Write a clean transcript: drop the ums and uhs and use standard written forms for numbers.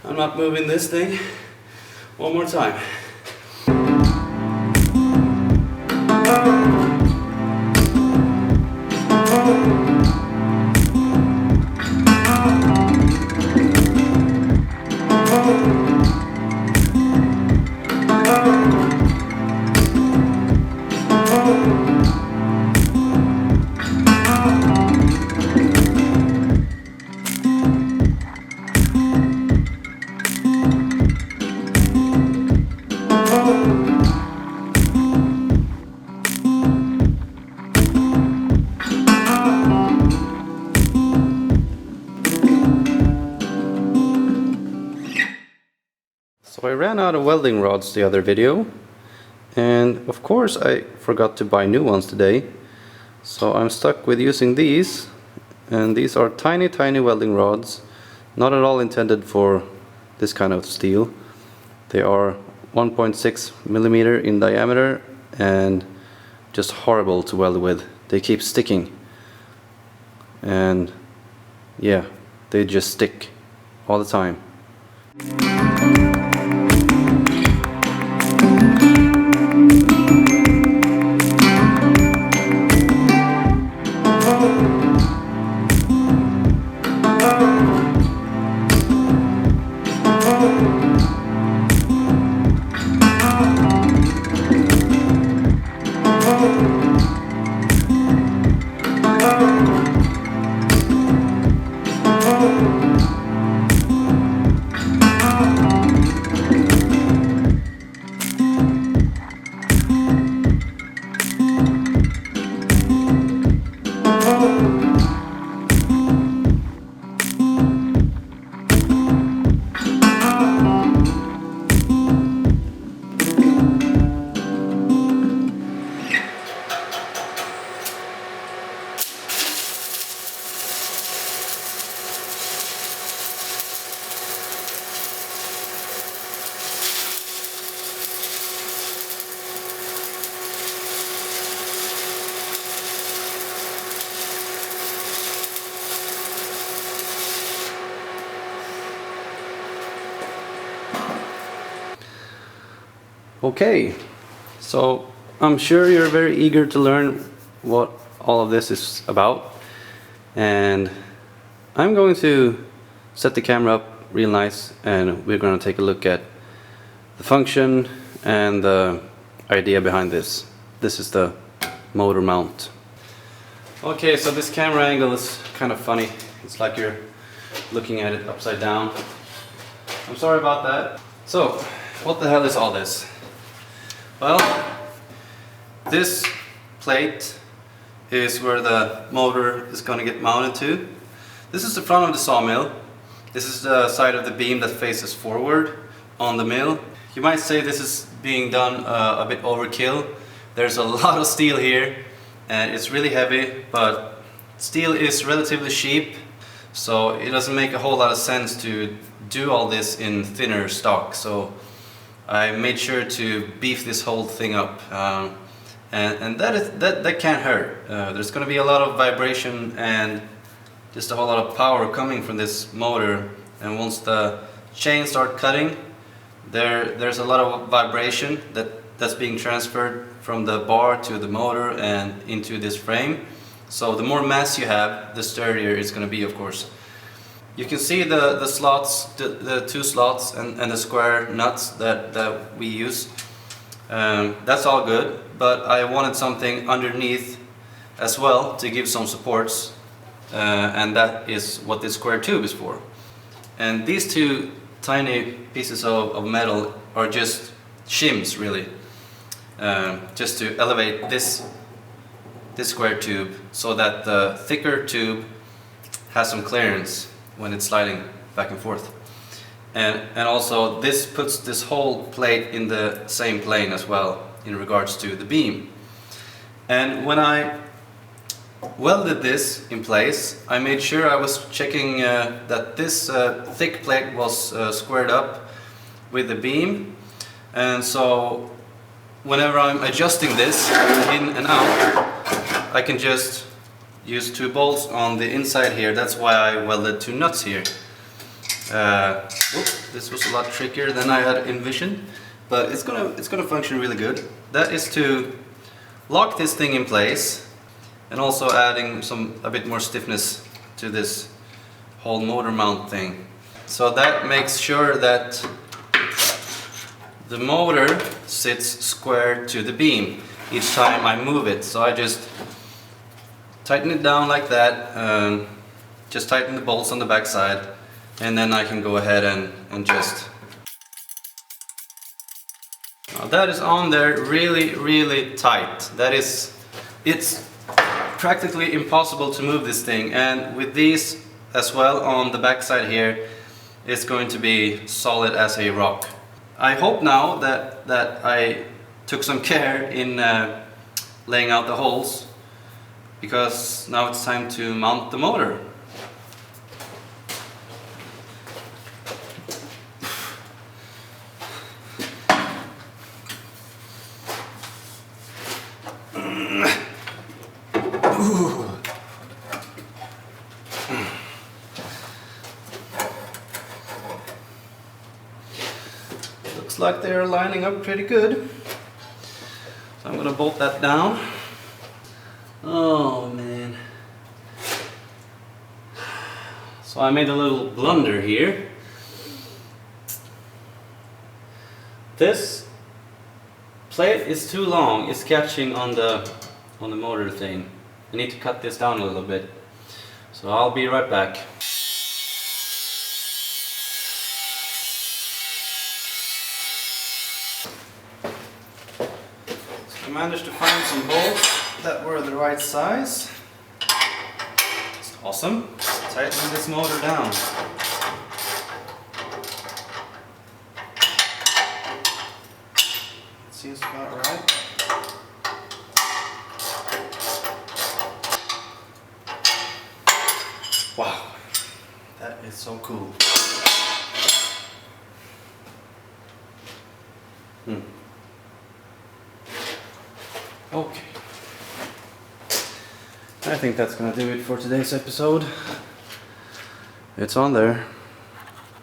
I'm not moving this thing one more time. So I ran out of welding rods the other video, and of course I forgot to buy new ones today, so I'm stuck with using these, and these are tiny welding rods, not at all intended for this kind of steel. They are 1.6 millimeter in diameter and just horrible to weld with. They keep sticking, and yeah, they just stick all the time. Okay, so I'm sure you're very eager to learn what all of this is about, and I'm going to set the camera up real nice, and we're going to take a look at the function and the idea behind this. This is the motor mount. Okay, so this camera angle is kind of funny. It's like you're looking at it upside down. I'm sorry about that. So, what the hell is all this? Well, this plate is where the motor is going to get mounted to. This is the front of the sawmill. This is the side of the beam that faces forward on the mill. You might say this is being done a bit overkill. There's a lot of steel here and it's really heavy, but steel is relatively cheap, so it doesn't make a whole lot of sense to do all this in thinner stock. So I made sure to beef this whole thing up, and that can't hurt. There's going to be a lot of vibration and just a whole lot of power coming from this motor, and once the chains start cutting, there's a lot of vibration that's being transferred from the bar to the motor and into this frame. So the more mass you have, the sturdier it's going to be, of course. You can see the slots, the two slots and the square nuts that we use. That's all good, but I wanted something underneath as well to give some supports, and that is what this square tube is for. And these two tiny pieces of metal are just shims, really, just to elevate this square tube so that the thicker tube has some clearance when it's sliding back and forth. And also this puts this whole plate in the same plane as well in regards to the beam. And when I welded this in place, I made sure I was checking that this thick plate was squared up with the beam. And so whenever I'm adjusting this in and out, I can just use two bolts on the inside here. That's why I welded two nuts here. This was a lot trickier than I had envisioned, but it's gonna function really good. That is to lock this thing in place, and also adding a bit more stiffness to this whole motor mount thing. So that makes sure that the motor sits square to the beam each time I move it. So I just tighten it down like that, just tighten the bolts on the back side, and then I can go ahead and just... Now that is on there really tight. It's practically impossible to move this thing, and with these as well on the back side here, it's going to be solid as a rock. I hope now that I took some care in laying out the holes, because now it's time to mount the motor. Looks like they're lining up pretty good. So I'm gonna bolt that down. Oh man. So I made a little blunder here. This plate is too long. It's catching on the motor thing. I need to cut this down a little bit. So I'll be right back. So I managed to find some bolts that were the right size. It's awesome. Tighten this motor down. Seems about right. Wow, that is so cool. Okay. I think that's gonna do it for today's episode. It's on there.